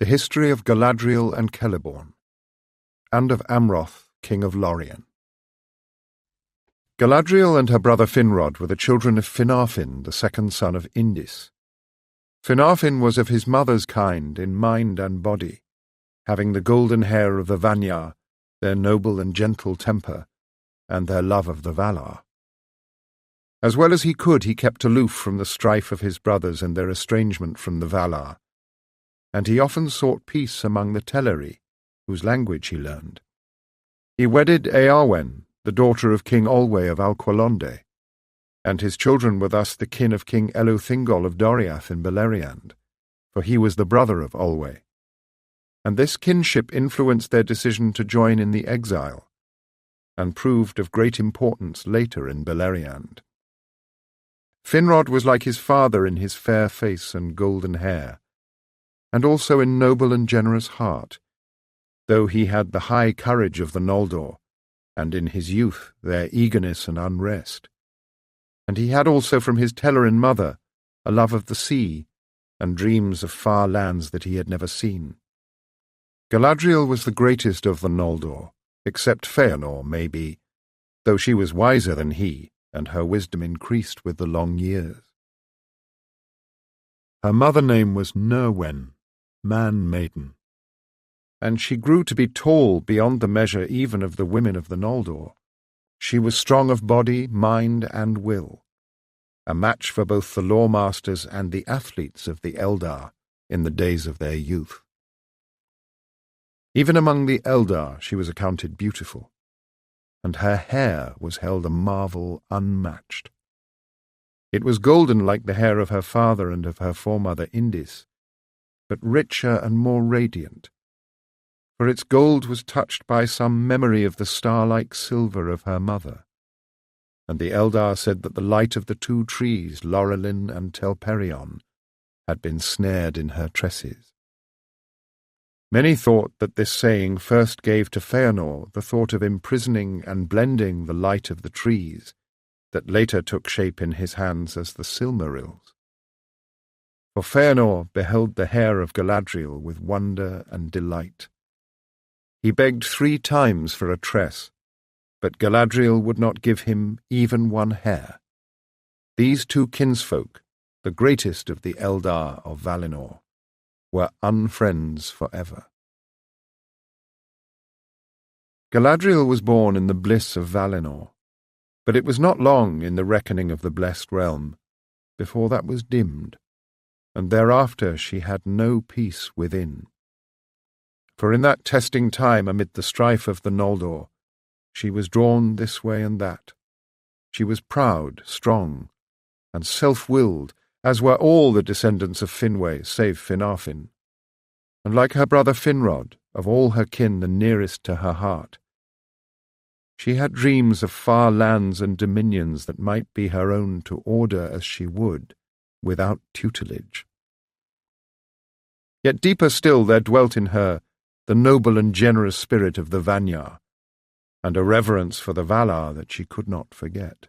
The History of Galadriel and Celeborn, and of Amroth, King of Lórien. Galadriel and her brother Finrod were the children of Finarfin, the second son of Indis. Finarfin was of his mother's kind in mind and body, having the golden hair of the Vanyar, their noble and gentle temper, and their love of the Valar. As well as he could, he kept aloof from the strife of his brothers and their estrangement from the Valar, and he often sought peace among the Teleri, whose language he learned. He wedded Eowyn, the daughter of King Olwe of Alqualonde, and his children were thus the kin of King Eluthingol of Doriath in Beleriand, for he was the brother of Olwe. And this kinship influenced their decision to join in the exile, and proved of great importance later in Beleriand. Finrod was like his father in his fair face and golden hair, and also in noble and generous heart, though he had the high courage of the Noldor, and in his youth their eagerness and unrest. And he had also from his Telerin mother a love of the sea, and dreams of far lands that he had never seen. Galadriel was the greatest of the Noldor, except Feanor, maybe, though she was wiser than he, and her wisdom increased with the long years. Her mother name was Nerwen, Man-maiden, and she grew to be tall beyond the measure even of the women of the Noldor. She was strong of body, mind, and will, a match for both the lawmasters and the athletes of the Eldar in the days of their youth. Even among the Eldar she was accounted beautiful, and her hair was held a marvel unmatched. It was golden like the hair of her father and of her foremother Indis, but richer and more radiant, for its gold was touched by some memory of the star-like silver of her mother, and the Eldar said that the light of the two trees, Lorelin and Telperion, had been snared in her tresses. Many thought that this saying first gave to Feanor the thought of imprisoning and blending the light of the trees that later took shape in his hands as the Silmarils. For Feanor beheld the hair of Galadriel with wonder and delight. He begged 3 times for a tress, but Galadriel would not give him even one hair. These 2 kinsfolk, the greatest of the Eldar of Valinor, were unfriends forever. Galadriel was born in the bliss of Valinor, but it was not long in the reckoning of the blessed realm before that was dimmed, and thereafter she had no peace within. For in that testing time amid the strife of the Noldor, she was drawn this way and that. She was proud, strong, and self-willed, as were all the descendants of Finwë save Finarfin. And like her brother Finrod, of all her kin the nearest to her heart, she had dreams of far lands and dominions that might be her own to order as she would, without tutelage. Yet deeper still there dwelt in her the noble and generous spirit of the Vanyar, and a reverence for the Valar that she could not forget.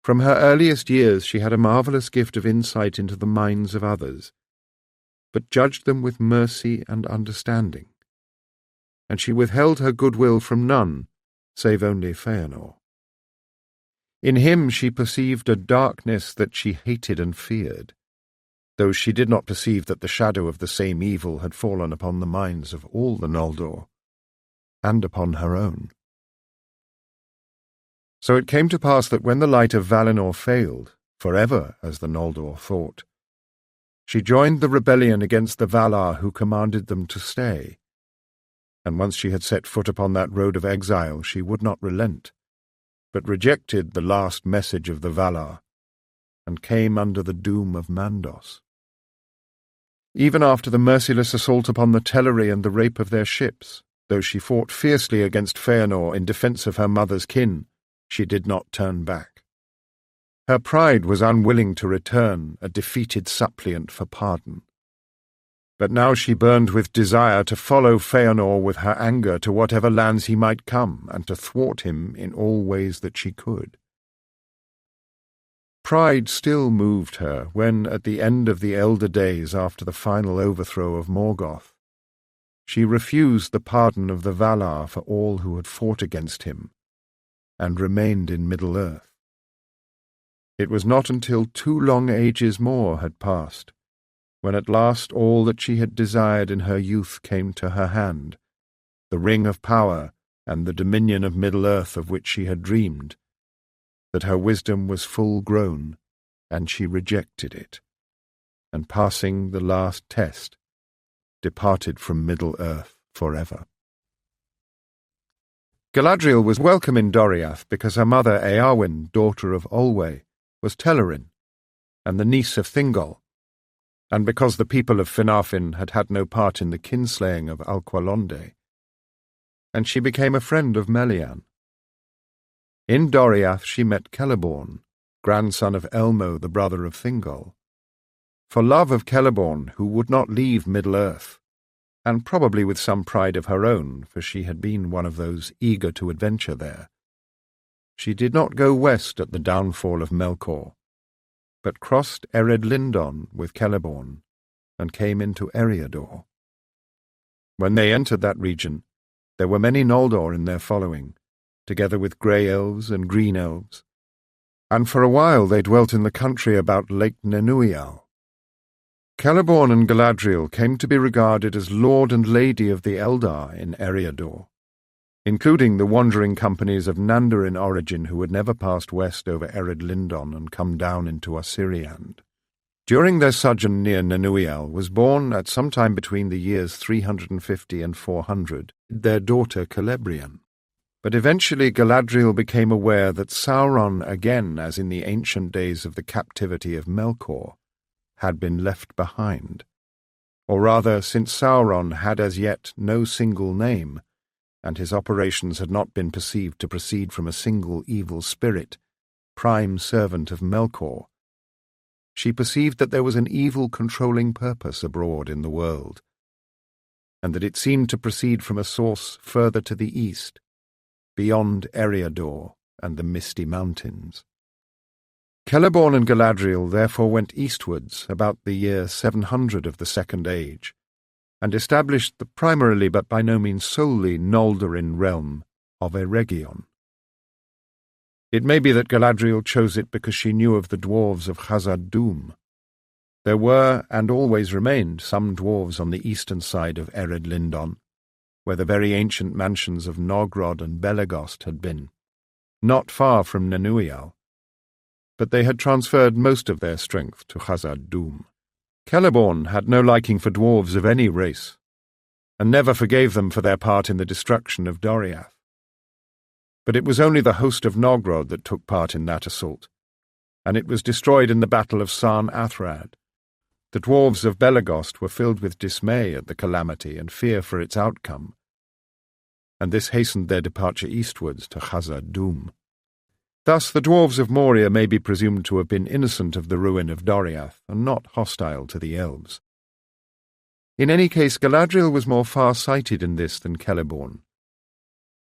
From her earliest years she had a marvellous gift of insight into the minds of others, but judged them with mercy and understanding, and she withheld her goodwill from none, save only Feanor. In him she perceived a darkness that she hated and feared, though she did not perceive that the shadow of the same evil had fallen upon the minds of all the Noldor, and upon her own. So it came to pass that when the light of Valinor failed, forever as the Noldor thought, she joined the rebellion against the Valar who commanded them to stay, and once she had set foot upon that road of exile she would not relent, but rejected the last message of the Valar, and came under the doom of Mandos. Even after the merciless assault upon the Teleri and the rape of their ships, though she fought fiercely against Feanor in defence of her mother's kin, she did not turn back. Her pride was unwilling to return, a defeated suppliant for pardon. But now she burned with desire to follow Feanor with her anger to whatever lands he might come, and to thwart him in all ways that she could. Pride still moved her when, at the end of the elder days after the final overthrow of Morgoth, she refused the pardon of the Valar for all who had fought against him, and remained in Middle-earth. It was not until 2 long ages more had passed, when at last all that she had desired in her youth came to her hand, the ring of power and the dominion of Middle-earth of which she had dreamed, that her wisdom was full grown, and she rejected it, and passing the last test, departed from Middle-earth forever. Galadriel was welcome in Doriath because her mother Eowyn, daughter of Olwe, was Telerin, and the niece of Thingol, and because the people of Finarfin had had no part in the kinslaying of Alqualonde, and she became a friend of Melian. In Doriath she met Celeborn, grandson of Elmo, the brother of Thingol. For love of Celeborn, who would not leave Middle-earth, and probably with some pride of her own, for she had been one of those eager to adventure there, she did not go west at the downfall of Melkor, but crossed Lindon with Celeborn, and came into Eriador. When they entered that region, there were many Noldor in their following, together with grey elves and green elves, and for a while they dwelt in the country about Lake Nenúial. Celeborn and Galadriel came to be regarded as Lord and Lady of the Eldar in Eriador, including the wandering companies of Nanda in origin who had never passed west over Lindon and come down into Osiriand. During their sojourn near Nenúial was born, at some time between the years 350 and 400, their daughter Celebrian. But eventually Galadriel became aware that Sauron, again as in the ancient days of the captivity of Melkor, had been left behind. Or rather, since Sauron had as yet no single name, and his operations had not been perceived to proceed from a single evil spirit, prime servant of Melkor, she perceived that there was an evil controlling purpose abroad in the world, and that it seemed to proceed from a source further to the east, beyond Eriador and the misty mountains. Celeborn and Galadriel therefore went eastwards about the year 700 of the Second Age, and established the primarily but by no means solely Noldorin realm of Eregion. It may be that Galadriel chose it because she knew of the Dwarves of Khazad-dûm. There were, and always remained, some dwarves on the eastern side of Lindon, where the very ancient mansions of Nogrod and Belegost had been, not far from Nenúial, but they had transferred most of their strength to Khazad-dûm. Celeborn had no liking for dwarves of any race, and never forgave them for their part in the destruction of Doriath. But it was only the host of Nogrod that took part in that assault, and it was destroyed in the battle of Sarn Athrad. The dwarves of Belegost were filled with dismay at the calamity and fear for its outcome, and this hastened their departure eastwards to Khazad-dûm. Thus the dwarves of Moria may be presumed to have been innocent of the ruin of Doriath and not hostile to the elves. In any case, Galadriel was more far-sighted in this than Celeborn,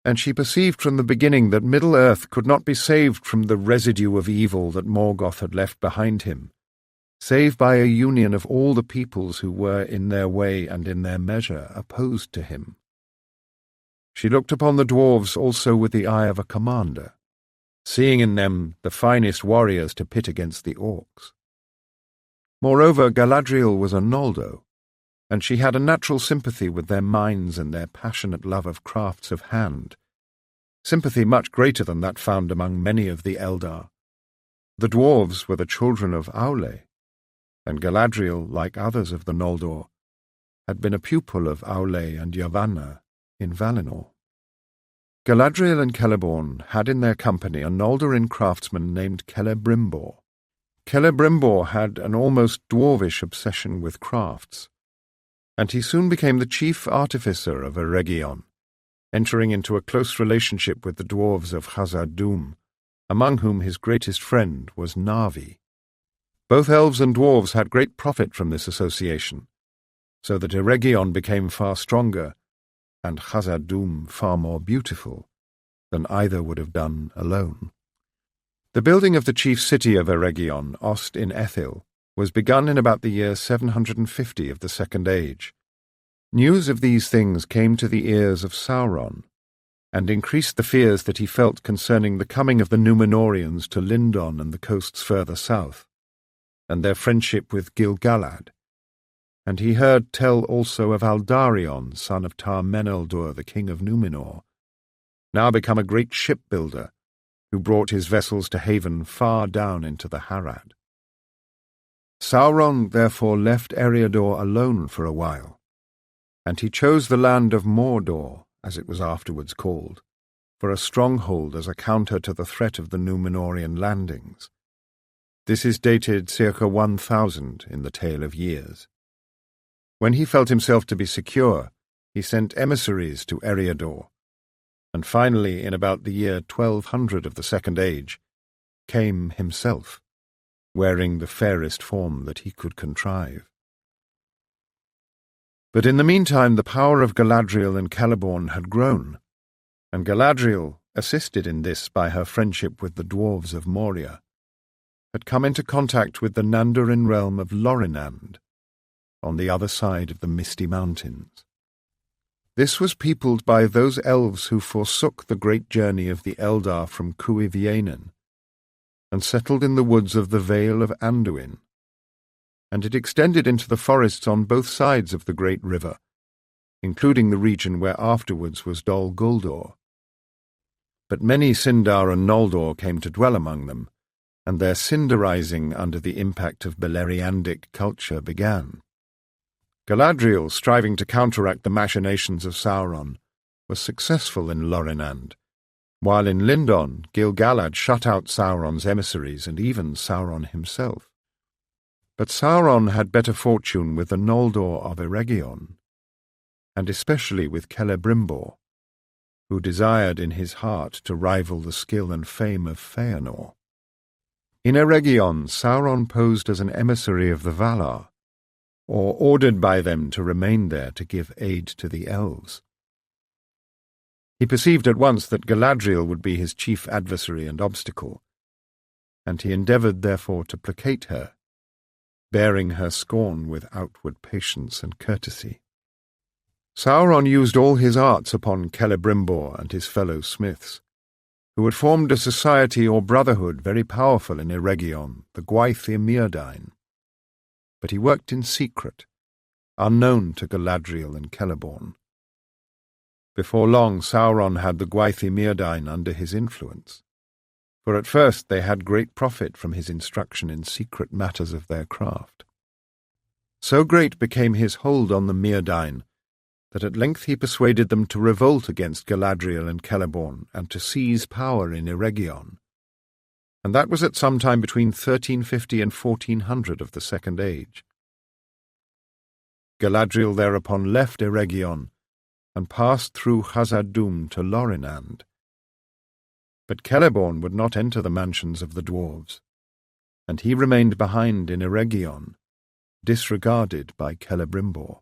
and she perceived from the beginning that Middle-earth could not be saved from the residue of evil that Morgoth had left behind him, save by a union of all the peoples who were in their way and in their measure opposed to him. She looked upon the dwarves also with the eye of a commander, seeing in them the finest warriors to pit against the orcs. Moreover, Galadriel was a Noldo, and she had a natural sympathy with their minds and their passionate love of crafts of hand, sympathy much greater than that found among many of the Eldar. The dwarves were the children of Aule, and Galadriel, like others of the Noldor, had been a pupil of Aule and Yavanna in Valinor. Galadriel and Celeborn had in their company a Noldorin craftsman named Celebrimbor. Celebrimbor had an almost dwarvish obsession with crafts, and he soon became the chief artificer of Eregion, entering into a close relationship with the dwarves of Khazad-dûm, among whom his greatest friend was Narvi. Both elves and dwarves had great profit from this association, so that Eregion became far stronger, and Khazad-dûm far more beautiful, than either would have done alone. The building of the chief city of Eregion, Ost in Ethil, was begun in about the year 750 of the Second Age. News of these things came to the ears of Sauron, and increased the fears that he felt concerning the coming of the Númenóreans to Lindon and the coasts further south, and their friendship with Gil-galad. And he heard tell also of Aldarion, son of Tar-Meneldur, the king of Númenor, now become a great shipbuilder, who brought his vessels to haven far down into the Harad. Sauron therefore left Eriador alone for a while, and he chose the land of Mordor, as it was afterwards called, for a stronghold as a counter to the threat of the Númenórean landings. This is dated circa 1000 in the Tale of Years. When he felt himself to be secure, he sent emissaries to Eriador, and finally, in about the year 1200 of the Second Age, came himself, wearing the fairest form that he could contrive. But in the meantime the power of Galadriel and Celeborn had grown, and Galadriel, assisted in this by her friendship with the Dwarves of Moria, had come into contact with the Sindarin realm of Lórien, on the other side of the misty mountains. This was peopled by those elves who forsook the great journey of the Eldar from Cuiviénen, and settled in the woods of the Vale of Anduin, and it extended into the forests on both sides of the great river, including the region where afterwards was Dol Guldur. But many Sindar and Noldor came to dwell among them, and their Sindarizing under the impact of Beleriandic culture began. Galadriel, striving to counteract the machinations of Sauron, was successful in Lórien, while in Lindon Gil-galad shut out Sauron's emissaries and even Sauron himself. But Sauron had better fortune with the Noldor of Eregion, and especially with Celebrimbor, who desired in his heart to rival the skill and fame of Fëanor. In Eregion, Sauron posed as an emissary of the Valar, or ordered by them to remain there to give aid to the elves. He perceived at once that Galadriel would be his chief adversary and obstacle, and he endeavoured therefore to placate her, bearing her scorn with outward patience and courtesy. Sauron used all his arts upon Celebrimbor and his fellow smiths, who had formed a society or brotherhood very powerful in Eregion, the Gwaith-i-Myrdain. But he worked in secret, unknown to Galadriel and Celeborn. Before long Sauron had the Gwaith-i-Myrdain under his influence, for at first they had great profit from his instruction in secret matters of their craft. So great became his hold on the Myrdain that at length he persuaded them to revolt against Galadriel and Celeborn and to seize power in Eregion, and that was at some time between 1350 and 1400 of the Second Age. Galadriel thereupon left Eregion and passed through Khazad-dûm to Lórien. But Celeborn would not enter the mansions of the dwarves, and he remained behind in Eregion, disregarded by Celebrimbor.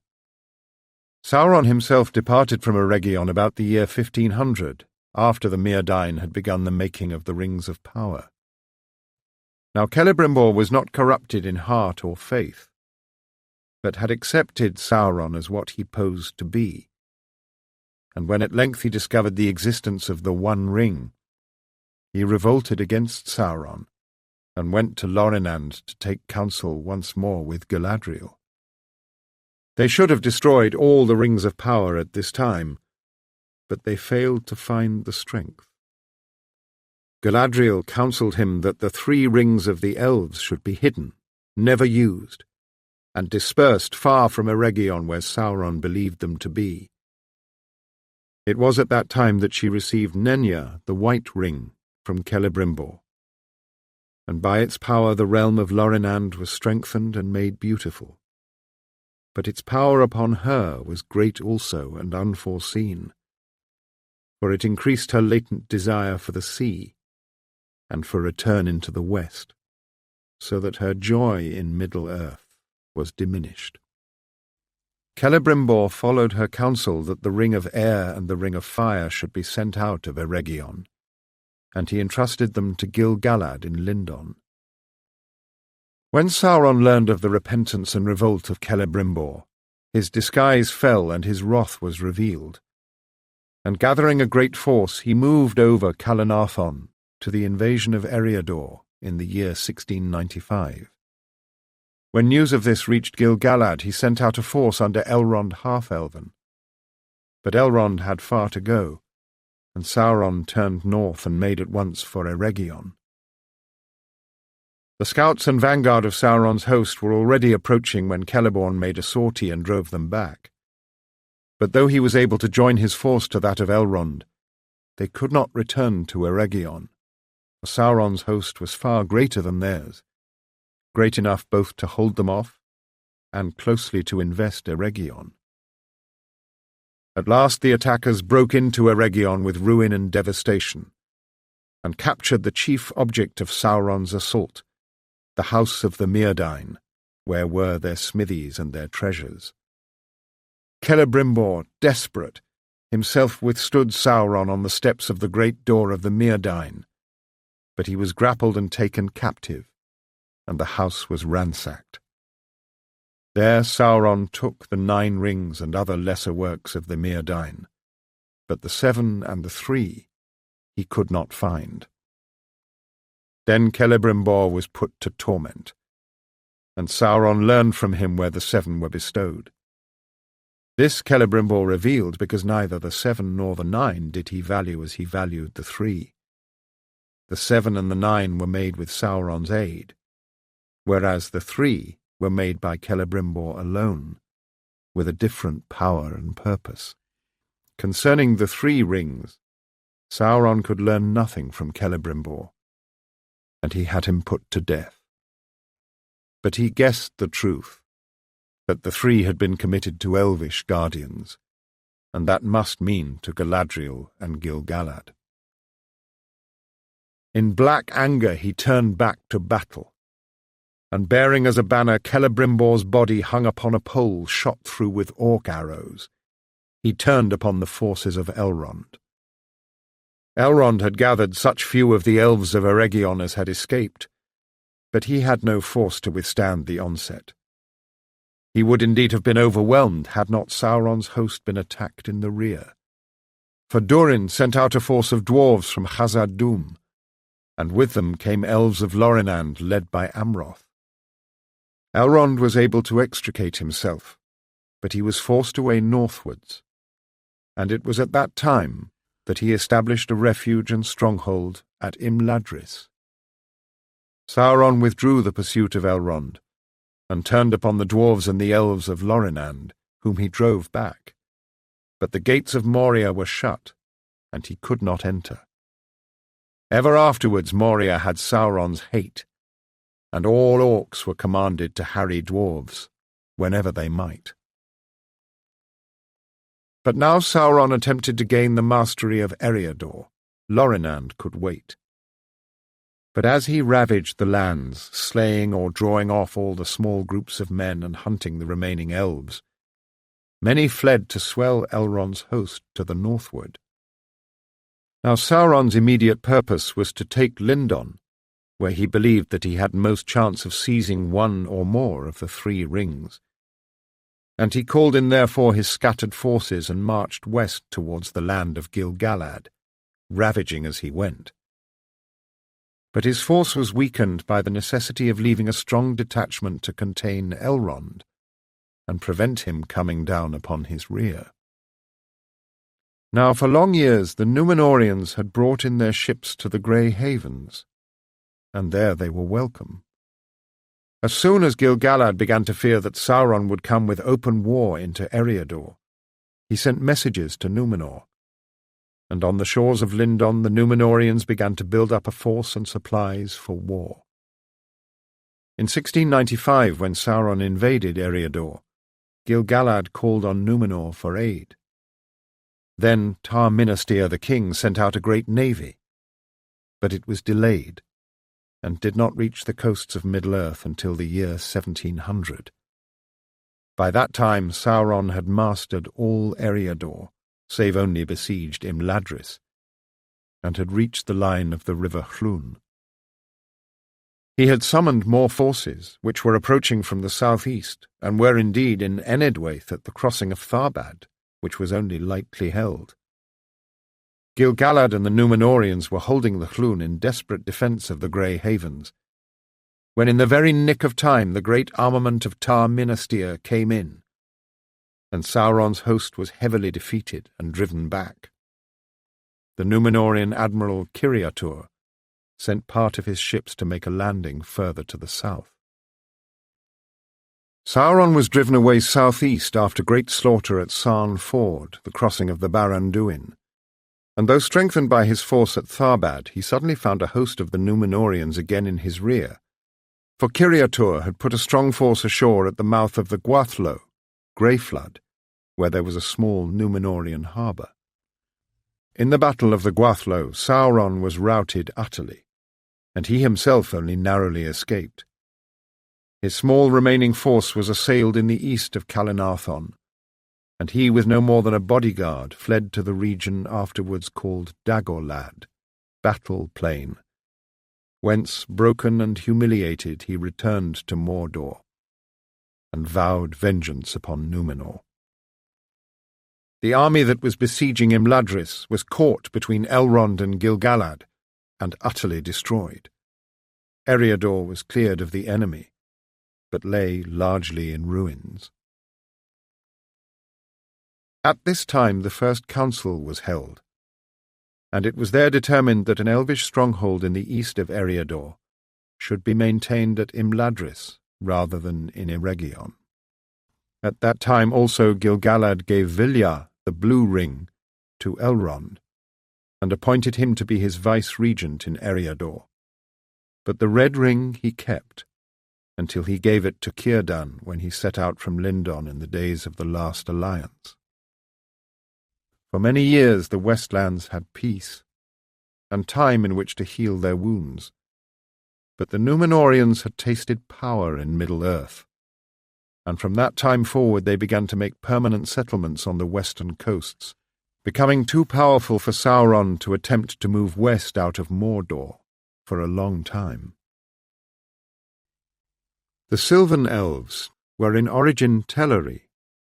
Sauron himself departed from Eregion about the year 1500, after the Myrdain had begun the making of the Rings of Power. Now Celebrimbor was not corrupted in heart or faith, but had accepted Sauron as what he posed to be, and when at length he discovered the existence of the One Ring, he revolted against Sauron, and went to Lórien to take counsel once more with Galadriel. They should have destroyed all the Rings of Power at this time, but they failed to find the strength. Galadriel counselled him that the 3 rings of the elves should be hidden, never used, and dispersed far from Eregion where Sauron believed them to be. It was at that time that she received Nenya, the White Ring, from Celebrimbor, and by its power the realm of Lórien was strengthened and made beautiful. But its power upon her was great also and unforeseen, for it increased her latent desire for the sea, and for return into the west, so that her joy in Middle-earth was diminished. Celebrimbor followed her counsel that the Ring of Air and the Ring of Fire should be sent out of Eregion, and he entrusted them to Gil-galad in Lindon. When Sauron learned of the repentance and revolt of Celebrimbor, his disguise fell and his wrath was revealed. And gathering a great force, he moved over Calanarthon to the invasion of Eriador in the year 1695. When news of this reached Gil-galad, he sent out a force under Elrond Half-Elven. But Elrond had far to go, and Sauron turned north and made at once for Eregion. The scouts and vanguard of Sauron's host were already approaching when Celeborn made a sortie and drove them back. But though he was able to join his force to that of Elrond, they could not return to Eregion, for Sauron's host was far greater than theirs, great enough both to hold them off and closely to invest Eregion. At last the attackers broke into Eregion with ruin and devastation, and captured the chief object of Sauron's assault, the house of the Myrdain, where were their smithies and their treasures. Celebrimbor, desperate, himself withstood Sauron on the steps of the great door of the Myrdain, but he was grappled and taken captive, and the house was ransacked. There Sauron took the 9 rings and other lesser works of the Myrdain, but the 7 and the 3 he could not find. Then Celebrimbor was put to torment, and Sauron learned from him where the 7 were bestowed. This Celebrimbor revealed because neither the 7 nor the 9 did he value as he valued the 3. The 7 and the 9 were made with Sauron's aid, whereas the 3 were made by Celebrimbor alone, with a different power and purpose. Concerning the 3 rings, Sauron could learn nothing from Celebrimbor, and he had him put to death. But he guessed the truth, that the 3 had been committed to elvish guardians, and that must mean to Galadriel and Gil-galad. In black anger he turned back to battle, and bearing as a banner Celebrimbor's body hung upon a pole shot through with orc arrows, he turned upon the forces of Elrond. Elrond had gathered such few of the elves of Eregion as had escaped, but he had no force to withstand the onset. He would indeed have been overwhelmed had not Sauron's host been attacked in the rear. For Durin sent out a force of dwarves from Khazad-dûm, and with them came Elves of Lórien led by Amroth. Elrond was able to extricate himself, but he was forced away northwards, and it was at that time that he established a refuge and stronghold at Imladris. Sauron withdrew the pursuit of Elrond, and turned upon the dwarves and the Elves of Lórien, whom he drove back. But the gates of Moria were shut, and he could not enter. Ever afterwards Moria had Sauron's hate, and all orcs were commanded to harry dwarves, whenever they might. But now Sauron attempted to gain the mastery of Eriador. Lórien could wait. But as he ravaged the lands, slaying or drawing off all the small groups of men and hunting the remaining elves, many fled to swell Elrond's host to the northward. Now Sauron's immediate purpose was to take Lindon, where he believed that he had most chance of seizing one or more of the 3 rings, and he called in therefore his scattered forces and marched west towards the land of Gil-galad, ravaging as he went. But his force was weakened by the necessity of leaving a strong detachment to contain Elrond, and prevent him coming down upon his rear. Now for long years the Númenóreans had brought in their ships to the Grey Havens, and there they were welcome. As soon as Gil-galad began to fear that Sauron would come with open war into Eriador, he sent messages to Númenor, and on the shores of Lindon the Númenóreans began to build up a force and supplies for war. In 1695, when Sauron invaded Eriador, Gil-galad called on Númenor for aid. Then Tar-Minestir the king sent out a great navy, but it was delayed, and did not reach the coasts of Middle-earth until the year 1700. By that time Sauron had mastered all Eriador, save only besieged Imladris, and had reached the line of the river Llŷn. He had summoned more forces, which were approaching from the southeast, and were indeed in Enedwaith at the crossing of Tharbad, which was only lightly held. Gil-galad and the Númenóreans were holding the Llŷn in desperate defence of the Grey Havens, when in the very nick of time the great armament of Tar Minestir came in, and Sauron's host was heavily defeated and driven back. The Númenórean admiral Eriador sent part of his ships to make a landing further to the south. Sauron was driven away southeast after great slaughter at Sarn Ford, the crossing of the Barad-dûn, and though strengthened by his force at Tharbad, he suddenly found a host of the Númenóreans again in his rear, for Eriador had put a strong force ashore at the mouth of the Gwathló, Grey Flood, where there was a small Númenórean harbour. In the battle of the Gwathló, Sauron was routed utterly, and he himself only narrowly escaped. His small remaining force was assailed in the east of Calenarthon, and he, with no more than a bodyguard, fled to the region afterwards called Dagorlad, Battle Plain, whence, broken and humiliated, he returned to Mordor, and vowed vengeance upon Númenor. The army that was besieging Imladris was caught between Elrond and Gil-galad, and utterly destroyed. Eriador was cleared of the enemy, but lay largely in ruins. At this time the first council was held, and it was there determined that an elvish stronghold in the east of Eriador should be maintained at Imladris rather than in Eregion. At that time also Gil-galad gave Vilya the blue ring to Elrond, and appointed him to be his vice-regent in Eriador. But the red ring he kept, until he gave it to Círdan when he set out from Lindon in the days of the last alliance. For many years the Westlands had peace, and time in which to heal their wounds, but the Númenóreans had tasted power in Middle-earth, and from that time forward they began to make permanent settlements on the western coasts, becoming too powerful for Sauron to attempt to move west out of Mordor for a long time. The Silvan Elves were in origin Teleri,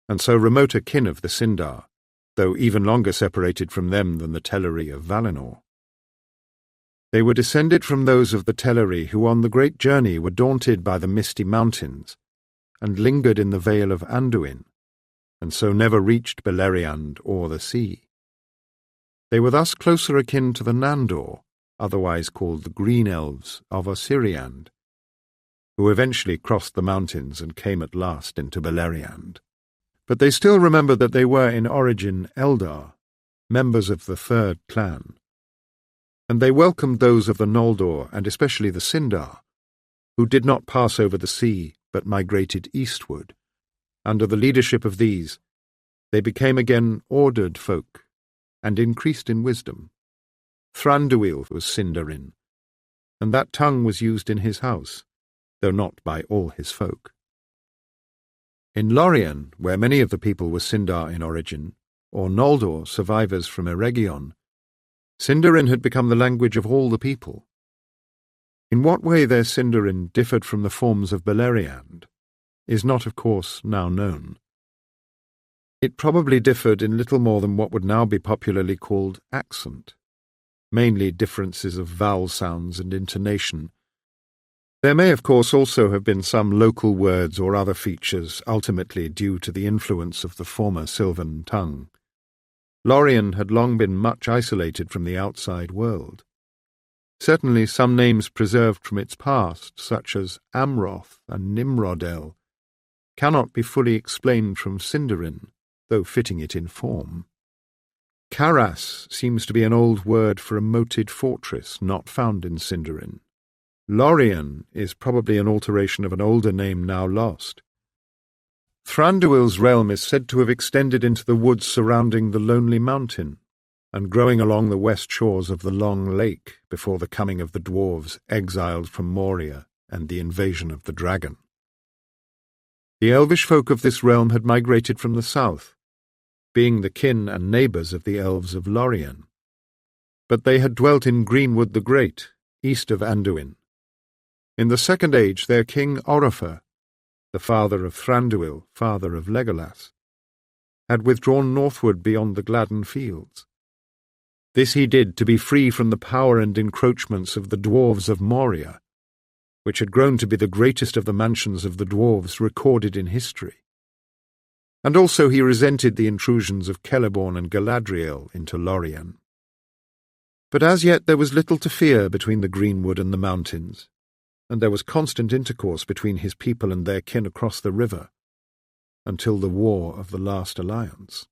and so remote a kin of the Sindar, though even longer separated from them than the Teleri of Valinor. They were descended from those of the Teleri who on the great journey were daunted by the misty mountains, and lingered in the Vale of Anduin, and so never reached Beleriand or the sea. They were thus closer akin to the Nandor, otherwise called the Green Elves of Osiriand, who eventually crossed the mountains and came at last into Beleriand. But they still remembered that they were in origin Eldar, members of the third clan, and they welcomed those of the Noldor and especially the Sindar, who did not pass over the sea but migrated eastward. Under the leadership of these, they became again ordered folk, and increased in wisdom. Thranduil was Sindarin, and that tongue was used in his house, though not by all his folk. In Lórien, where many of the people were Sindar in origin, or Noldor, survivors from Eregion, Sindarin had become the language of all the people. In what way their Sindarin differed from the forms of Beleriand is not, of course, now known. It probably differed in little more than what would now be popularly called accent, mainly differences of vowel sounds and intonation. There may, of course, also have been some local words or other features ultimately due to the influence of the former Silvan tongue. Lórien had long been much isolated from the outside world. Certainly some names preserved from its past, such as Amroth and Nimrodel, cannot be fully explained from Sindarin, though fitting it in form. Caras seems to be an old word for a moated fortress not found in Sindarin. Lórien is probably an alteration of an older name now lost. Thranduil's realm is said to have extended into the woods surrounding the Lonely Mountain, and growing along the west shores of the Long Lake before the coming of the dwarves exiled from Moria and the invasion of the dragon. The elvish folk of this realm had migrated from the south, being the kin and neighbours of the Elves of Lórien. but they had dwelt in Greenwood the Great, east of Anduin. In the Second Age their king Oropher, the father of Thranduil, father of Legolas, had withdrawn northward beyond the Gladden fields. This he did to be free from the power and encroachments of the Dwarves of Moria, which had grown to be the greatest of the mansions of the dwarves recorded in history. And also he resented the intrusions of Celeborn and Galadriel into Lórien. But as yet there was little to fear between the greenwood and the mountains, and there was constant intercourse between his people and their kin across the river, until the War of the Last Alliance.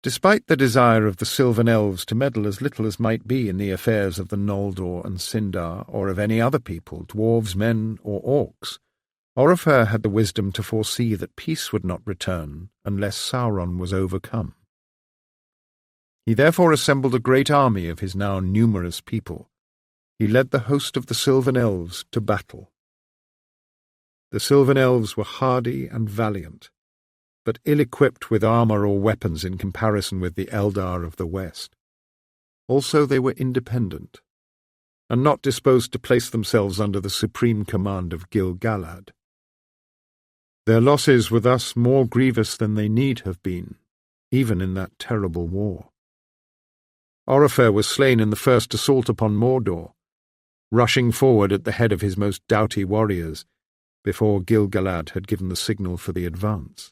Despite the desire of the Silvan Elves to meddle as little as might be in the affairs of the Noldor and Sindar, or of any other people, dwarves, men, or orcs, Oropher had the wisdom to foresee that peace would not return unless Sauron was overcome. He therefore assembled a great army of his now numerous people. He led the host of the Silvan Elves to battle. The Silvan Elves were hardy and valiant, but ill-equipped with armour or weapons in comparison with the Eldar of the West. Also they were independent, and not disposed to place themselves under the supreme command of Gil-galad. Their losses were thus more grievous than they need have been, even in that terrible war. Oropher was slain in the first assault upon Mordor, rushing forward at the head of his most doughty warriors, before Gil-galad had given the signal for the advance.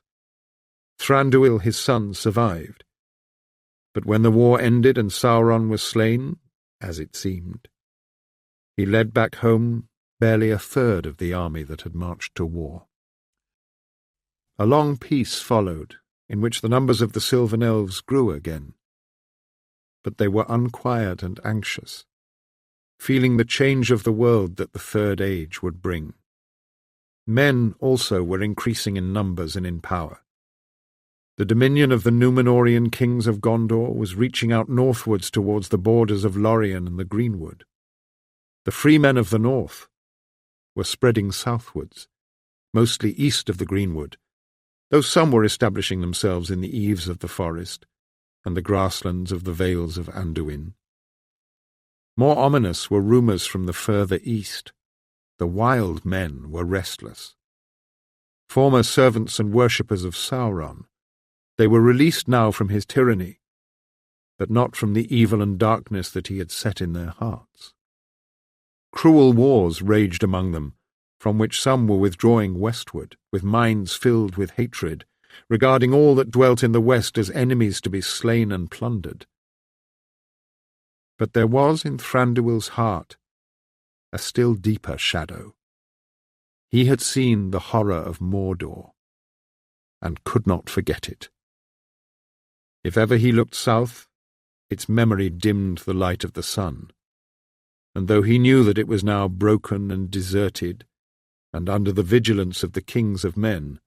Thranduil, his son, survived, but when the war ended and Sauron was slain, as it seemed, he led back home barely a third of the army that had marched to war. A long peace followed, in which the numbers of the Silvan Elves grew again, but they were unquiet and anxious, feeling the change of the world that the Third Age would bring. Men also were increasing in numbers and in power. The dominion of the Númenórean kings of Gondor was reaching out northwards towards the borders of Lórien and the Greenwood. The free men of the north were spreading southwards, mostly east of the Greenwood, though some were establishing themselves in the eaves of the forest and the grasslands of the vales of Anduin. More ominous were rumours from the further east. The wild men were restless. Former servants and worshippers of Sauron, they were released now from his tyranny, but not from the evil and darkness that he had set in their hearts. Cruel wars raged among them, from which some were withdrawing westward, with minds filled with hatred, regarding all that dwelt in the west as enemies to be slain and plundered. But there was in Thranduil's heart a still deeper shadow. He had seen the horror of Mordor, and could not forget it. If ever he looked south, its memory dimmed the light of the sun, and though he knew that it was now broken and deserted, and under the vigilance of the kings of men,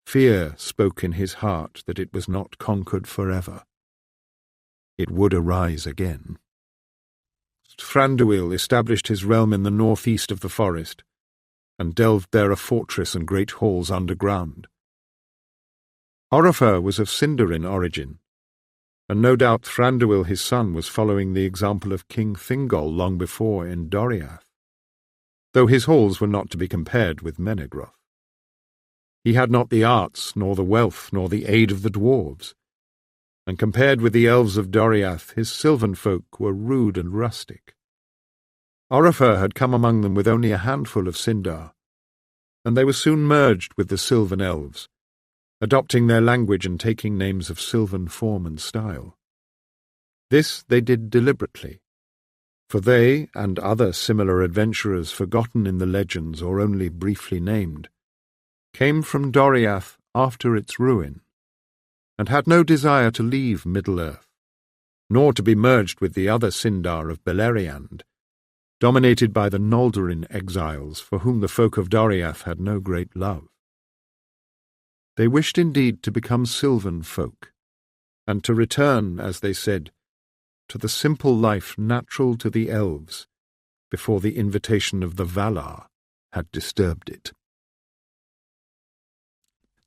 fear spoke in his heart that it was not conquered forever. It would arise again. Thranduil established his realm in the northeast of the forest, and delved there a fortress and great halls underground. Oropher was of Sindarin origin, and no doubt Thranduil his son was following the example of King Thingol long before in Doriath, though his halls were not to be compared with Menegroth. He had not the arts, nor the wealth, nor the aid of the dwarves, and compared with the elves of Doriath, his sylvan folk were rude and rustic. Oropher had come among them with only a handful of Sindar, and they were soon merged with the Silvan Elves, adopting their language and taking names of Sylvan form and style. This they did deliberately, for they, and other similar adventurers forgotten in the legends or only briefly named, came from Doriath after its ruin, and had no desire to leave Middle-earth, nor to be merged with the other Sindar of Beleriand, dominated by the Noldorin exiles for whom the folk of Doriath had no great love. They wished indeed to become Sylvan folk, and to return, as they said, to the simple life natural to the elves, before the invitation of the Valar had disturbed it.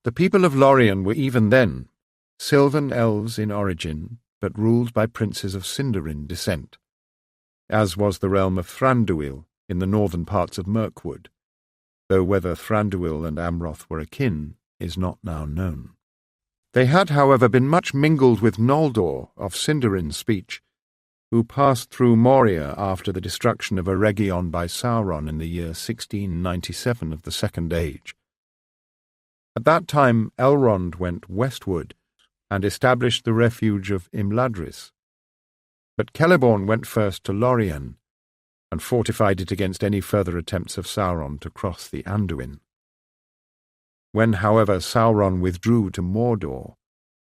The people of Lórien were even then Silvan Elves in origin, but ruled by princes of Sindarin descent, as was the realm of Thranduil in the northern parts of Mirkwood, though whether Thranduil and Amroth were akin is not now known. They had, however, been much mingled with Noldor of Sindarin speech, who passed through Moria after the destruction of Eregion by Sauron in the year 1697 of the Second Age. At that time Elrond went westward and established the refuge of Imladris. But Celeborn went first to Lórien and fortified it against any further attempts of Sauron to cross the Anduin. When, however, Sauron withdrew to Mordor,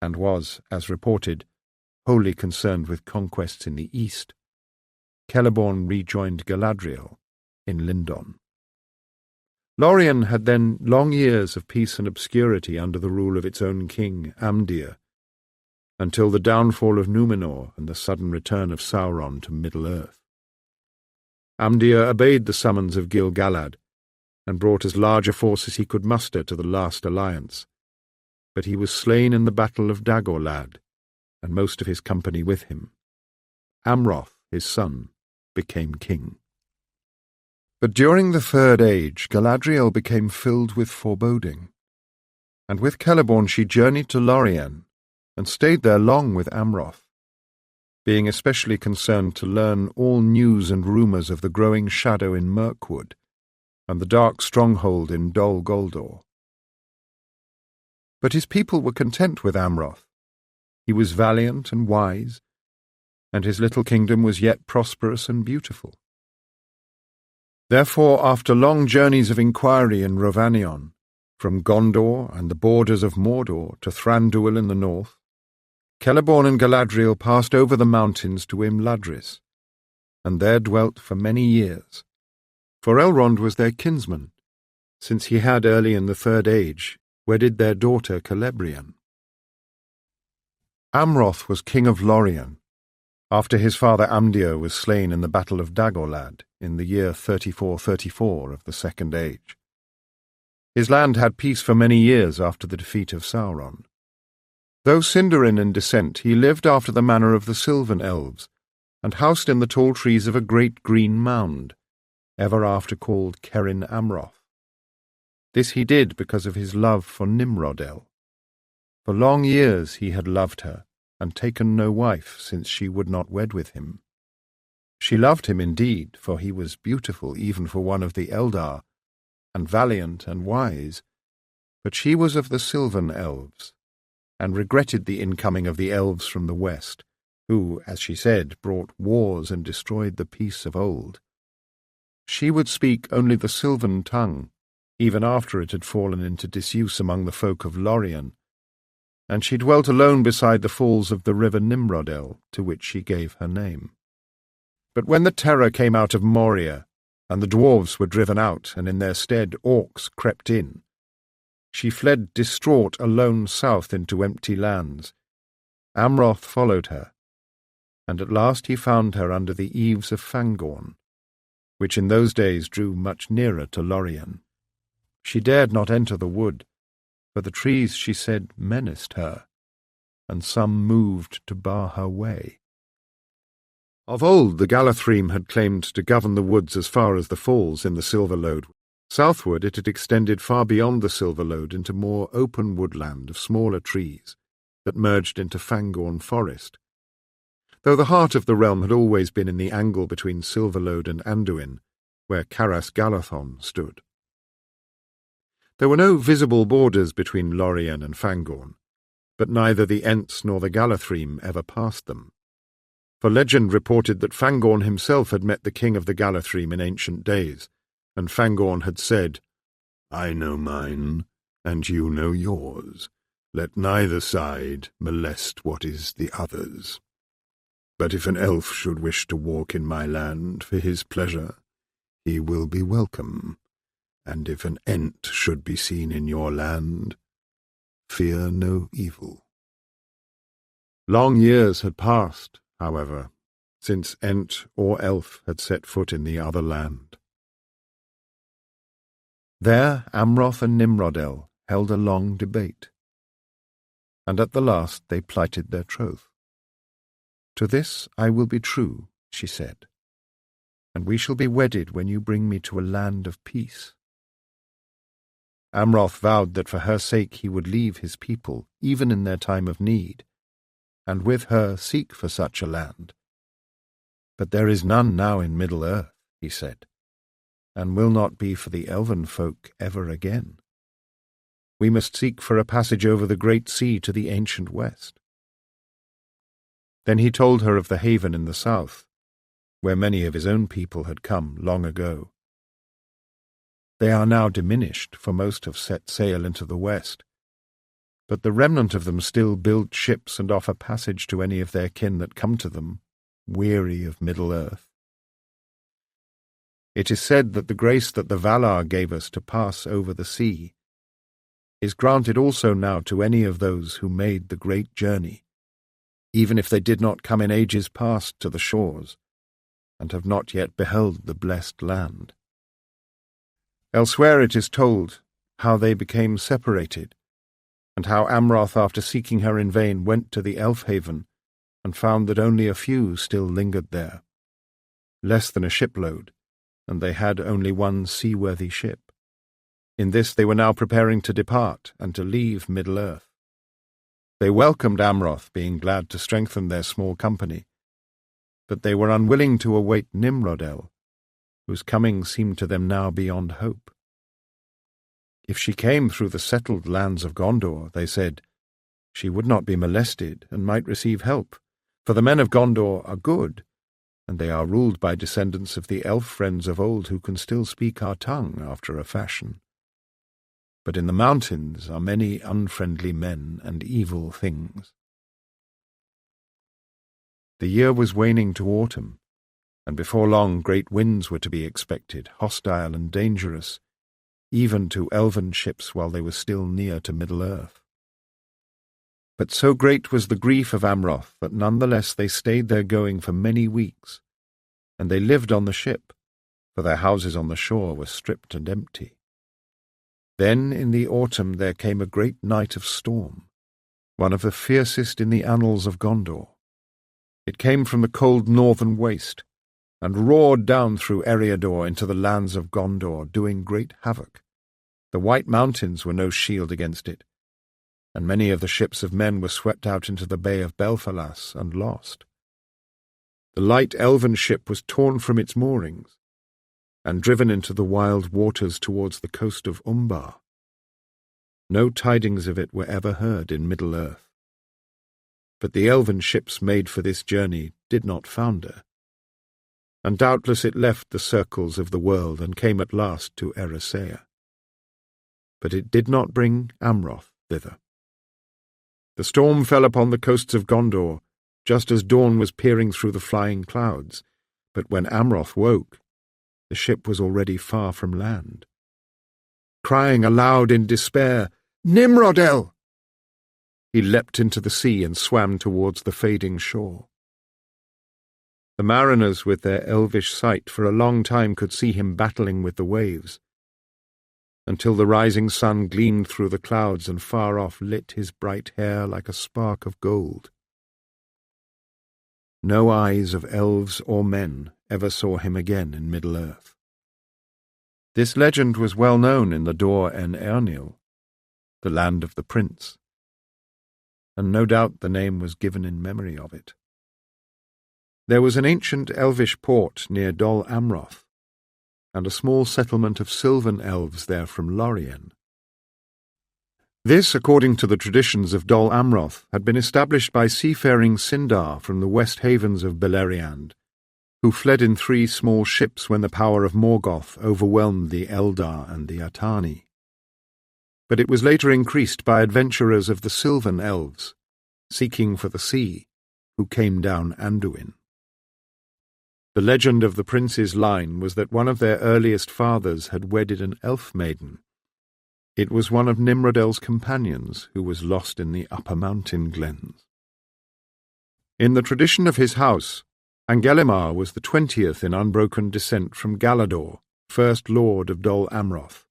and was, as reported, wholly concerned with conquests in the east, Celeborn rejoined Galadriel in Lindon. Lórien had then long years of peace and obscurity under the rule of its own king, Amdir, until the downfall of Númenor and the sudden return of Sauron to Middle-earth. Amdir obeyed the summons of Gil-galad, and brought as large a force as he could muster to the last alliance, but he was slain in the battle of Dagorlad, and most of his company with him. Amroth, his son, became king. But during the Third Age, Galadriel became filled with foreboding, and with Celeborn she journeyed to Lórien, and stayed there long with Amroth, being especially concerned to learn all news and rumours of the growing shadow in Mirkwood, and the dark stronghold in Dol Guldur. But his people were content with Amroth. He was valiant and wise, and his little kingdom was yet prosperous and beautiful. Therefore, after long journeys of inquiry in Rhovanion, from Gondor and the borders of Mordor to Thranduil in the north, Celeborn and Galadriel passed over the mountains to Imladris, and there dwelt for many years. For Elrond was their kinsman, since he had early in the Third Age wedded their daughter Celebrian. Amroth was king of Lórien, after his father Amdir was slain in the battle of Dagorlad in the year 3434 of the Second Age. His land had peace for many years after the defeat of Sauron. Though Sindarin in descent, he lived after the manner of the Silvan Elves, and housed in the tall trees of a great green mound, ever after called Cerin Amroth. This he did because of his love for Nimrodel. For long years he had loved her, and taken no wife, since she would not wed with him. She loved him indeed, for he was beautiful even for one of the Eldar, and valiant and wise, but she was of the Silvan Elves, and regretted the incoming of the elves from the west, who, as she said, brought wars and destroyed the peace of old. She would speak only the Silvan tongue, even after it had fallen into disuse among the folk of Lórien, and she dwelt alone beside the falls of the river Nimrodel, to which she gave her name. But when the terror came out of Moria, and the dwarves were driven out, and in their stead orcs crept in, she fled distraught alone south into empty lands. Amroth followed her, and at last he found her under the eaves of Fangorn, which in those days drew much nearer to Lórien. She dared not enter the wood, for the trees, she said, menaced her, and some moved to bar her way. Of old the Galathrim had claimed to govern the woods as far as the falls in the Silverlode. Southward it had extended far beyond the Silverlode into more open woodland of smaller trees that merged into Fangorn forest, though the heart of the realm had always been in the angle between Silverlode and Anduin, where Caras Galadhon stood. There were no visible borders between Lórien and Fangorn, but neither the Ents nor the Galathrim ever passed them. For legend reported that Fangorn himself had met the king of the Galathrim in ancient days, and Fangorn had said, "I know mine, and you know yours. Let neither side molest what is the other's. But if an elf should wish to walk in my land for his pleasure, he will be welcome, and if an Ent should be seen in your land, fear no evil." Long years had passed, however, since Ent or elf had set foot in the other land. There Amroth and Nimrodel held a long debate, and at the last they plighted their troth. "To this I will be true," she said, "and we shall be wedded when you bring me to a land of peace." Amroth vowed that for her sake he would leave his people, even in their time of need, and with her seek for such a land. "But there is none now in Middle-earth," he said, "and will not be for the elven folk ever again. We must seek for a passage over the great sea to the ancient west." Then he told her of the haven in the south, where many of his own people had come long ago. They are now diminished, for most have set sail into the west, but the remnant of them still build ships and offer passage to any of their kin that come to them, weary of Middle-earth. It is said that the grace that the Valar gave us to pass over the sea is granted also now to any of those who made the great journey, even if they did not come in ages past to the shores, and have not yet beheld the blessed land. Elsewhere it is told how they became separated, and how Amroth, after seeking her in vain, went to the Elf-haven and found that only a few still lingered there, less than a shipload, and they had only one seaworthy ship. In this they were now preparing to depart and to leave Middle-earth. They welcomed Amroth, being glad to strengthen their small company, but they were unwilling to await Nimrodel, whose coming seemed to them now beyond hope. If she came through the settled lands of Gondor, they said, she would not be molested and might receive help, for the men of Gondor are good, and they are ruled by descendants of the elf friends of old who can still speak our tongue after a fashion. But in the mountains are many unfriendly men and evil things. The year was waning to autumn, and before long great winds were to be expected, hostile and dangerous, even to elven ships while they were still near to Middle-earth. But so great was the grief of Amroth that nonetheless they stayed there going for many weeks, and they lived on the ship, for their houses on the shore were stripped and empty. Then in the autumn there came a great night of storm, one of the fiercest in the annals of Gondor. It came from the cold northern waste, and roared down through Eriador into the lands of Gondor, doing great havoc. The White Mountains were no shield against it, and many of the ships of men were swept out into the Bay of Belfalas and lost. The light elven ship was torn from its moorings, and driven into the wild waters towards the coast of Umbar. No tidings of it were ever heard in Middle-earth. But the elven ships made for this journey did not founder, and doubtless it left the circles of the world and came at last to Eressëa. But it did not bring Amroth thither. The storm fell upon the coasts of Gondor, just as dawn was peering through the flying clouds, but when Amroth woke, the ship was already far from land. Crying aloud in despair, "Nimrodel!" he leapt into the sea and swam towards the fading shore. The mariners with their elvish sight for a long time could see him battling with the waves, until the rising sun gleamed through the clouds and far off lit his bright hair like a spark of gold. No eyes of elves or men ever saw him again in Middle-earth. This legend was well known in the Daer en Eärnil, the land of the prince, and no doubt the name was given in memory of it. There was an ancient elvish port near Dol Amroth, and a small settlement of Silvan Elves there from Lórien. This, according to the traditions of Dol Amroth, had been established by seafaring Sindar from the west havens of Beleriand, who fled in 3 small ships when the power of Morgoth overwhelmed the Eldar and the Atani. But it was later increased by adventurers of the Silvan Elves, seeking for the sea, who came down Anduin. The legend of the prince's line was that one of their earliest fathers had wedded an elf maiden. It was one of Nimrodel's companions who was lost in the upper mountain glens. In the tradition of his house, Angelimar was the 20th in unbroken descent from Galador, first lord of Dol Amroth.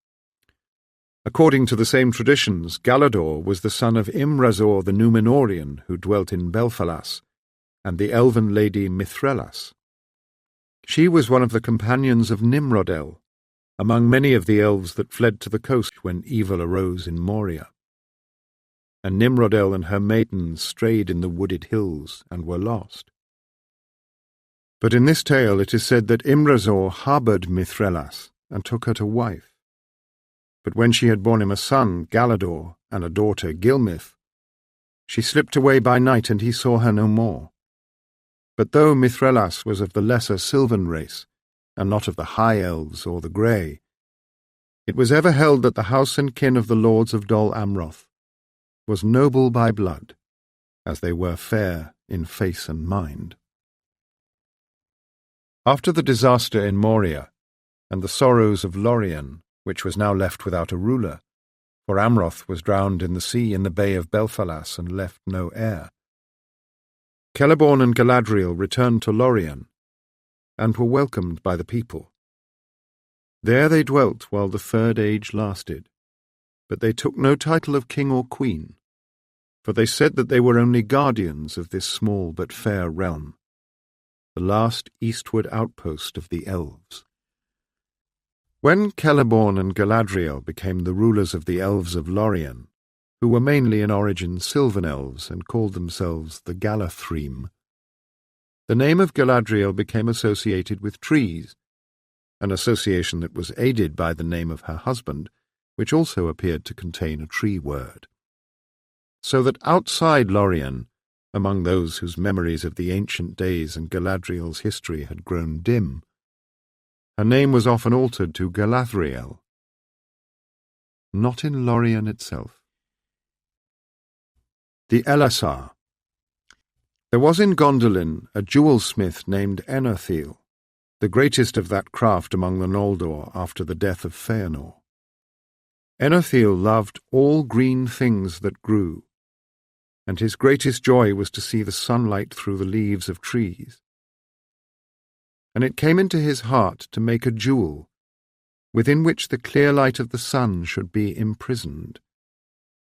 According to the same traditions, Galador was the son of Imrazor the Númenórean, who dwelt in Belfalas, and the elven lady Mithrelas. She was one of the companions of Nimrodel, among many of the elves that fled to the coast when evil arose in Moria. And Nimrodel and her maidens strayed in the wooded hills and were lost. But in this tale it is said that Imrazor harboured Mithrelas and took her to wife. But when she had borne him a son, Galador, and a daughter, Gilmith, she slipped away by night and he saw her no more. But though Mithrelas was of the lesser Silvan race, and not of the High Elves or the Grey, it was ever held that the house and kin of the lords of Dol Amroth was noble by blood, as they were fair in face and mind. After the disaster in Moria, and the sorrows of Lórien, which was now left without a ruler, for Amroth was drowned in the sea in the bay of Belfalas and left no heir, Celeborn and Galadriel returned to Lórien, and were welcomed by the people. There they dwelt while the Third Age lasted, but they took no title of king or queen, for they said that they were only guardians of this small but fair realm, the last eastward outpost of the elves. When Celeborn and Galadriel became the rulers of the Elves of Lórien, who were mainly in origin Silvan Elves and called themselves the Galathrim, the name of Galadriel became associated with trees, an association that was aided by the name of her husband, which also appeared to contain a tree word. So that outside Lórien, among those whose memories of the ancient days and Galadriel's history had grown dim, her name was often altered to Galadriel. Not in Lórien itself. The Elessar. There was in Gondolin a jewel-smith named Enerthil, the greatest of that craft among the Noldor after the death of Feanor. Enerthil loved all green things that grew, and his greatest joy was to see the sunlight through the leaves of trees. And it came into his heart to make a jewel, within which the clear light of the sun should be imprisoned,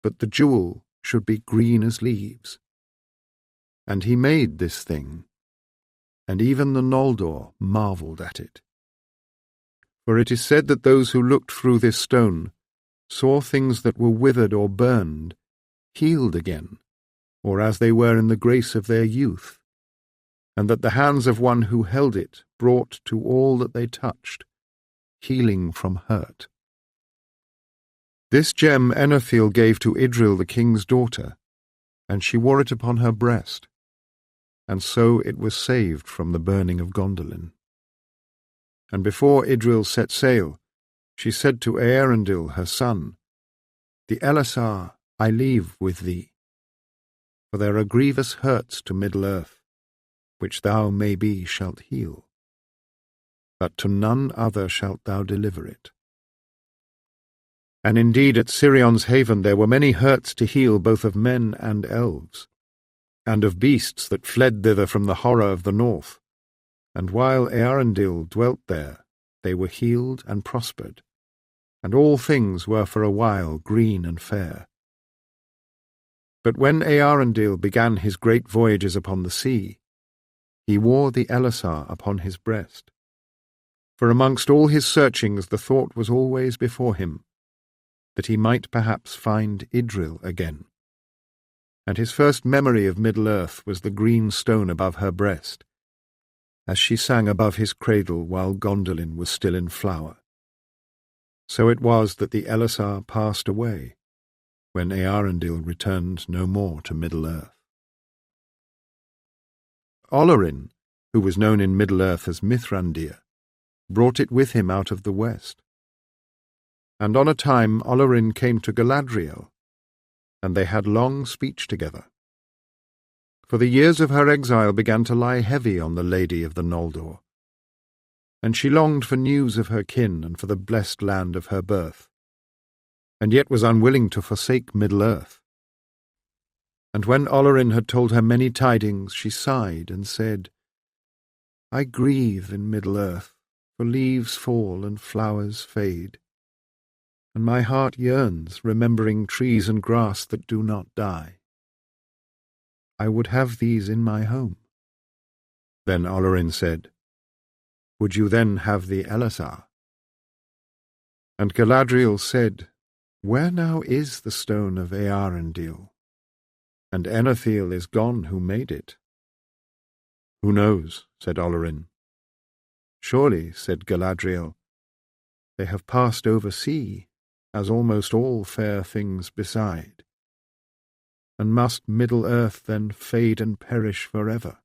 but the jewel should be green as leaves. And he made this thing, and even the Noldor marvelled at it. For it is said that those who looked through this stone saw things that were withered or burned, healed again, or as they were in the grace of their youth, and that the hands of one who held it brought to all that they touched healing from hurt. This gem Enerthil gave to Idril the king's daughter, and she wore it upon her breast, and so it was saved from the burning of Gondolin. And before Idril set sail, she said to Eärendil her son, "The Elessar I leave with thee, for there are grievous hurts to Middle-earth, which thou maybe shalt heal, but to none other shalt thou deliver it." And indeed at Sirion's haven there were many hurts to heal both of men and elves, and of beasts that fled thither from the horror of the north, and while Eärendil dwelt there, they were healed and prospered, and all things were for a while green and fair. But when Eärendil began his great voyages upon the sea, he wore the Elessar upon his breast. For amongst all his searchings the thought was always before him, that he might perhaps find Idril again. And his first memory of Middle-earth was the green stone above her breast, as she sang above his cradle while Gondolin was still in flower. So it was that the Elessar passed away, when Eärendil returned no more to Middle-earth. Olorin, who was known in Middle-earth as Mithrandir, brought it with him out of the west. And on a time Olorin came to Galadriel, and they had long speech together. For the years of her exile began to lie heavy on the lady of the Noldor, and she longed for news of her kin and for the blessed land of her birth, and yet was unwilling to forsake Middle-earth. And when Olorin had told her many tidings, she sighed and said, "I grieve in Middle-earth, for leaves fall and flowers fade, and my heart yearns, remembering trees and grass that do not die. I would have these in my home." Then Olorin said, "Would you then have the Elessar?" And Galadriel said, "Where now is the stone of Earendil? And Enethiel is gone who made it." "Who knows?" said Olorin. "Surely," said Galadriel, "they have passed over sea, as almost all fair things beside. And must Middle-earth then fade and perish forever?"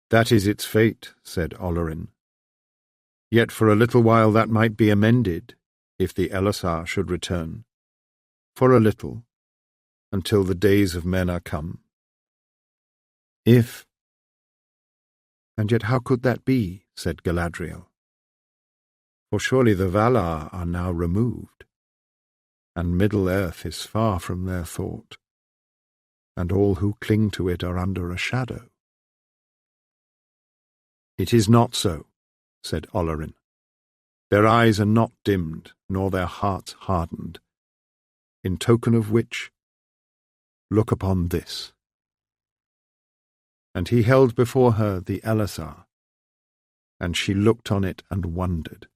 "That is its fate," said Olorin. "Yet for a little while that might be amended, if the Elessar should return. For a little, until the days of men are come." "If—" "And yet how could that be?" said Galadriel. "For surely the Valar are now removed, and Middle-earth is far from their thought, and all who cling to it are under a shadow." "It is not so," said Olorin. "Their eyes are not dimmed, nor their hearts hardened, in token of which, look upon this." And he held before her the Elessar, and she looked on it and wondered.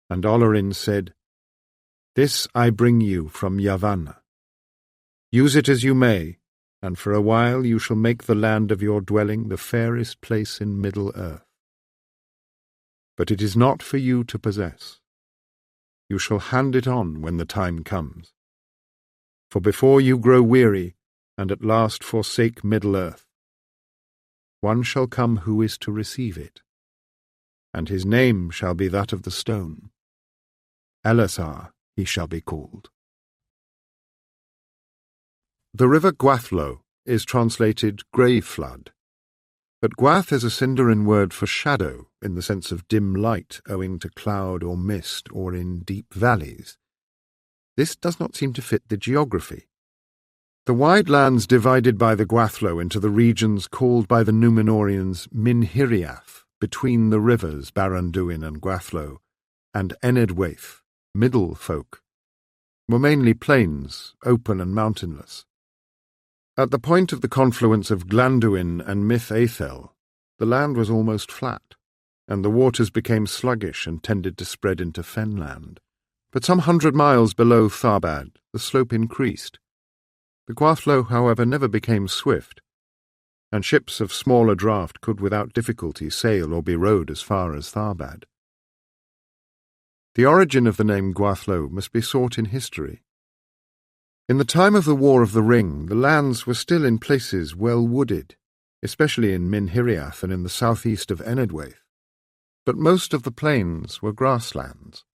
And Olorin said, "This I bring you from Yavanna. Use it as you may, and for a while you shall make the land of your dwelling the fairest place in Middle-earth. But it is not for you to possess. You shall hand it on when the time comes. For before you grow weary, and at last forsake Middle-earth, one shall come who is to receive it, and his name shall be that of the stone. Elessar he shall be called." The river Gwathló is translated grey flood, but Gwath is a Sindarin word for shadow in the sense of dim light owing to cloud or mist or in deep valleys. This does not seem to fit the geography. The wide lands divided by the Gwathló into the regions called by the Númenóreans Minhiriath, between the rivers Barad-dûn and Gwathló, and Enedwaith, middle folk, were mainly plains, open and mountainless. At the point of the confluence of Glanduin and Myth-Aethel, the land was almost flat, and the waters became sluggish and tended to spread into fenland. But some 100 miles below Tharbad, the slope increased. The Gwathló, however, never became swift, and ships of smaller draught could without difficulty sail or be rowed as far as Tharbad. The origin of the name Gwathló must be sought in history. In the time of the War of the Ring, the lands were still in places well wooded, especially in Minhiriath and in the southeast of Enedwaith, but most of the plains were grasslands.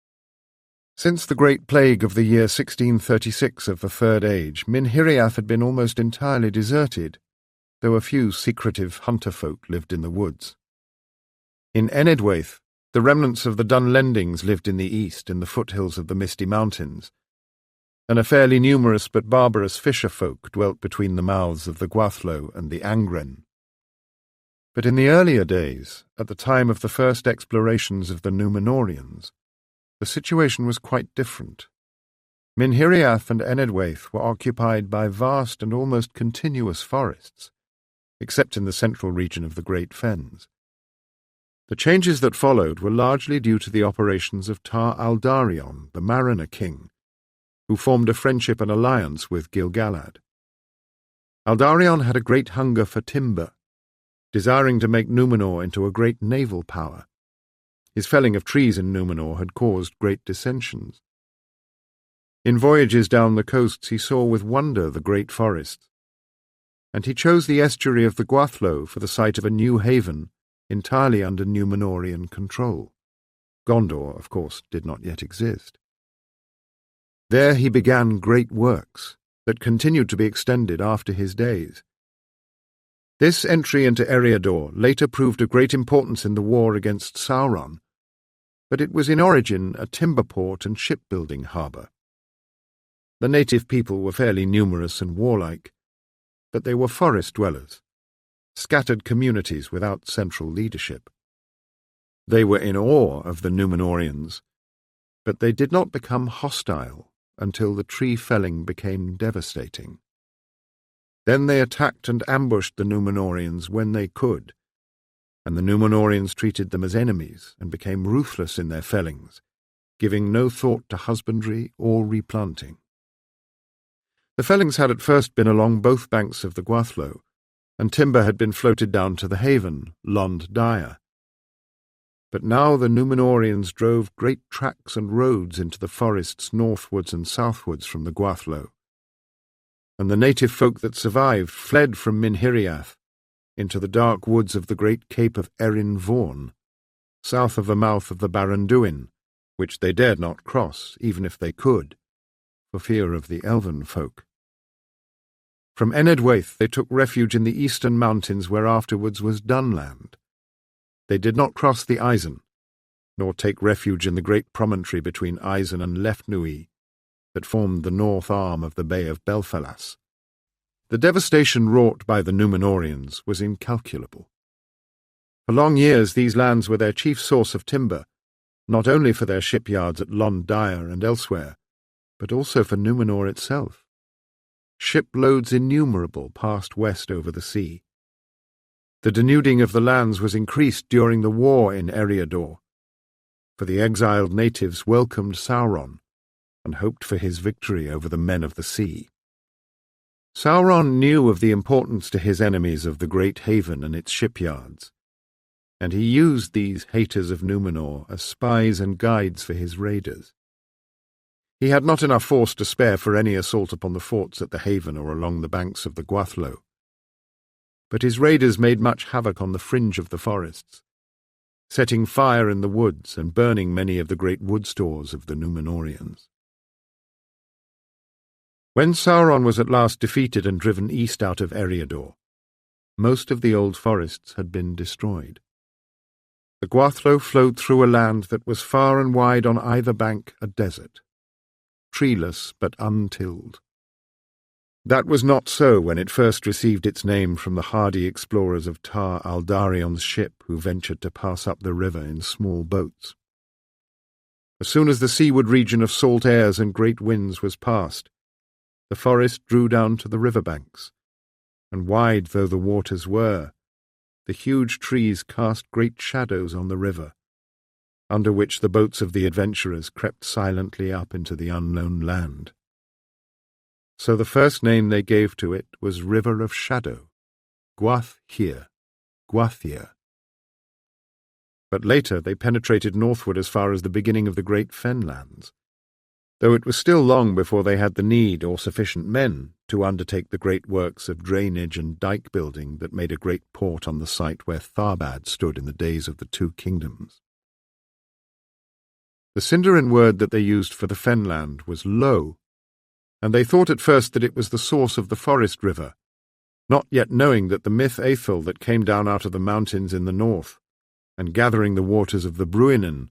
Since the Great Plague of the year 1636 of the Third Age, Minhiriath had been almost entirely deserted, though a few secretive hunter folk lived in the woods. In Enedwaith, the remnants of the Dunlendings lived in the east, in the foothills of the Misty Mountains, and a fairly numerous but barbarous fisher folk dwelt between the mouths of the Gwathló and the Angren. But in the earlier days, at the time of the first explorations of the Númenóreans, the situation was quite different. Minhiriath and Enedwaith were occupied by vast and almost continuous forests, except in the central region of the Great Fens. The changes that followed were largely due to the operations of Tar Aldarion, the Mariner King, who formed a friendship and alliance with Gil-galad. Aldarion had a great hunger for timber, desiring to make Númenor into a great naval power. His felling of trees in Númenor had caused great dissensions. In voyages down the coasts he saw with wonder the great forests, and he chose the estuary of the Gwathló for the site of a new haven entirely under Númenórean control. Gondor, of course, did not yet exist. There he began great works that continued to be extended after his days. This entry into Eriador later proved of great importance in the war against Sauron, but it was in origin a timber port and shipbuilding harbour. The native people were fairly numerous and warlike, but they were forest dwellers, scattered communities without central leadership. They were in awe of the Númenóreans, but they did not become hostile until the tree felling became devastating. Then they attacked and ambushed the Númenóreans when they could, and the Númenóreans treated them as enemies and became ruthless in their fellings, giving no thought to husbandry or replanting. The fellings had at first been along both banks of the Gwathló, and timber had been floated down to the haven, Lond Daer. But now the Númenóreans drove great tracks and roads into the forests northwards and southwards from the Gwathló, and the native folk that survived fled from Minhiriath into the dark woods of the great cape of Erin Vaughan, south of the mouth of the Barranduin, which they dared not cross, even if they could, for fear of the elven folk. From Enedwaith they took refuge in the eastern mountains where afterwards was Dunland. They did not cross the Eisen, nor take refuge in the great promontory between Eisen and Leftnui that formed the north arm of the Bay of Belfalas. The devastation wrought by the Númenóreans was incalculable. For long years these lands were their chief source of timber, not only for their shipyards at Lond Daer and elsewhere, but also for Númenor itself. Shiploads innumerable passed west over the sea. The denuding of the lands was increased during the war in Eriador, for the exiled natives welcomed Sauron and hoped for his victory over the men of the sea. Sauron knew of the importance to his enemies of the great haven and its shipyards, and he used these haters of Númenor as spies and guides for his raiders. He had not enough force to spare for any assault upon the forts at the haven or along the banks of the Gwathló, but his raiders made much havoc on the fringe of the forests, setting fire in the woods and burning many of the great wood stores of the Númenóreans. When Sauron was at last defeated and driven east out of Eriador, most of the old forests had been destroyed. The Gwathló flowed through a land that was far and wide on either bank a desert, treeless but untilled. That was not so when it first received its name from the hardy explorers of Tar Aldarion's ship who ventured to pass up the river in small boats. As soon as the seaward region of salt airs and great winds was past, the forest drew down to the river banks, and wide though the waters were, the huge trees cast great shadows on the river, under which the boats of the adventurers crept silently up into the unknown land. So the first name they gave to it was River of Shadow, Gwathir. But later they penetrated northward as far as the beginning of the great fenlands, though it was still long before they had the need or sufficient men to undertake the great works of drainage and dike building that made a great port on the site where Tharbad stood in the days of the two kingdoms. The Sindarin word that they used for the fenland was Lo, and they thought at first that it was the source of the forest river, not yet knowing that the myth Aethel that came down out of the mountains in the north, and gathering the waters of the Bruinen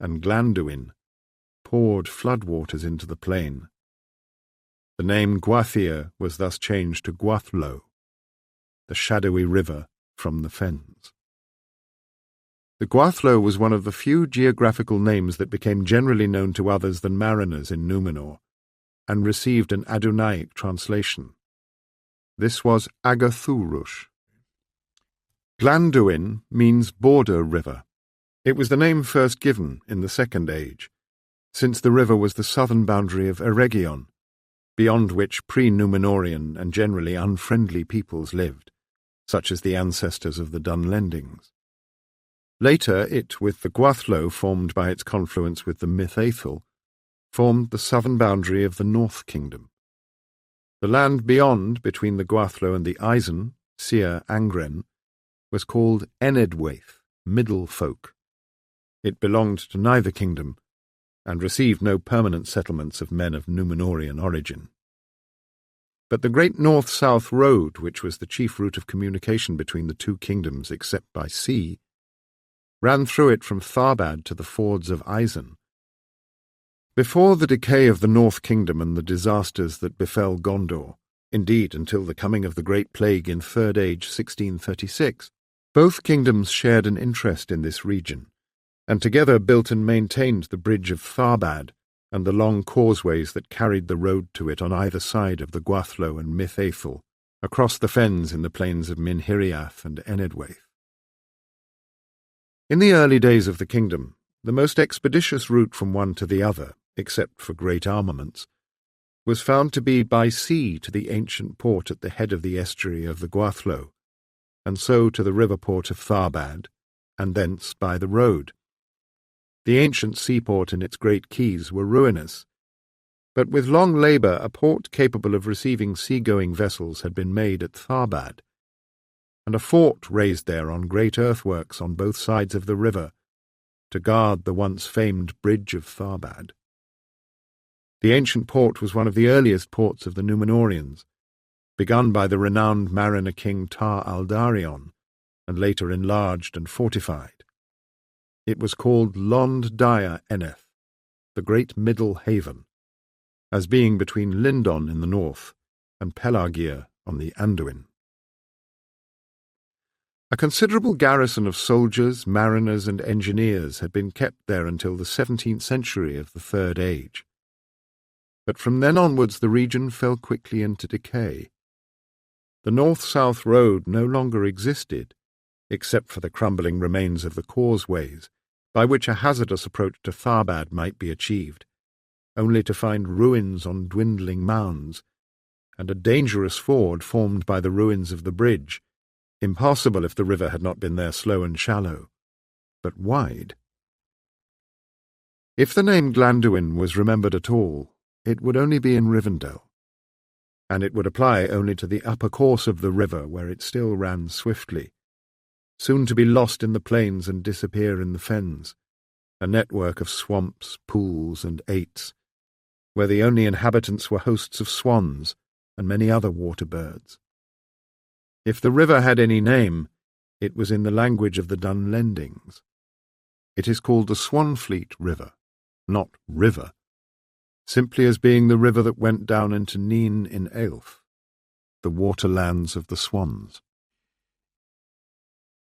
and Glanduin, poured floodwaters into the plain. The name Gwathir was thus changed to Gwathló, the shadowy river from the fens. The Gwathló was one of the few geographical names that became generally known to others than mariners in Númenor, and received an Adunaic translation. This was Agathúrúsh. Glanduin means border river. It was the name first given in the Second Age, since the river was the southern boundary of Eregion, beyond which pre-Númenórean and generally unfriendly peoples lived, such as the ancestors of the Dunlendings. Later it, with the Gwathló formed by its confluence with the myth Aethel, formed the southern boundary of the North Kingdom. The land beyond, between the Gwathló and the Eisen, Sir Angren, was called Enedwaith, Middle Folk. It belonged to neither kingdom, and received no permanent settlements of men of Númenórean origin. But the great north-south road, which was the chief route of communication between the two kingdoms except by sea, ran through it from Tharbad to the fords of Eisen. Before the decay of the North Kingdom and the disasters that befell Gondor, indeed until the coming of the Great Plague in Third Age 1636, both kingdoms shared an interest in this region, and together built and maintained the bridge of Tharbad and the long causeways that carried the road to it on either side of the Gwathló and myth Aethel, across the fens in the plains of Minhiriath and Enedwaith. In the early days of the kingdom, the most expeditious route from one to the other, except for great armaments, was found to be by sea to the ancient port at the head of the estuary of the Gwathló, and so to the river port of Tharbad, and thence by the road. The ancient seaport and its great quays were ruinous, but with long labour a port capable of receiving sea-going vessels had been made at Tharbad, and a fort raised there on great earthworks on both sides of the river to guard the once famed bridge of Tharbad. The ancient port was one of the earliest ports of the Númenóreans, begun by the renowned mariner king Tar Aldarion, and later enlarged and fortified. It was called Lond Daer Eneth, the Great Middle Haven, as being between Lindon in the north and Pelargir on the Anduin. A considerable garrison of soldiers, mariners, and engineers had been kept there until the 17th century of the Third Age. But from then onwards the region fell quickly into decay. The north-south road no longer existed, except for the crumbling remains of the causeways, by which a hazardous approach to Tharbad might be achieved, only to find ruins on dwindling mounds, and a dangerous ford formed by the ruins of the bridge, impassable if the river had not been there slow and shallow, but wide. If the name Glanduin was remembered at all, it would only be in Rivendell, and it would apply only to the upper course of the river where it still ran swiftly, soon to be lost in the plains and disappear in the fens, a network of swamps, pools, and aits, where the only inhabitants were hosts of swans and many other water birds. If the river had any name, it was in the language of the Dunlendings. It is called the Swanfleet River, not river, simply as being the river that went down into Neen in Aelf, the waterlands of the swans.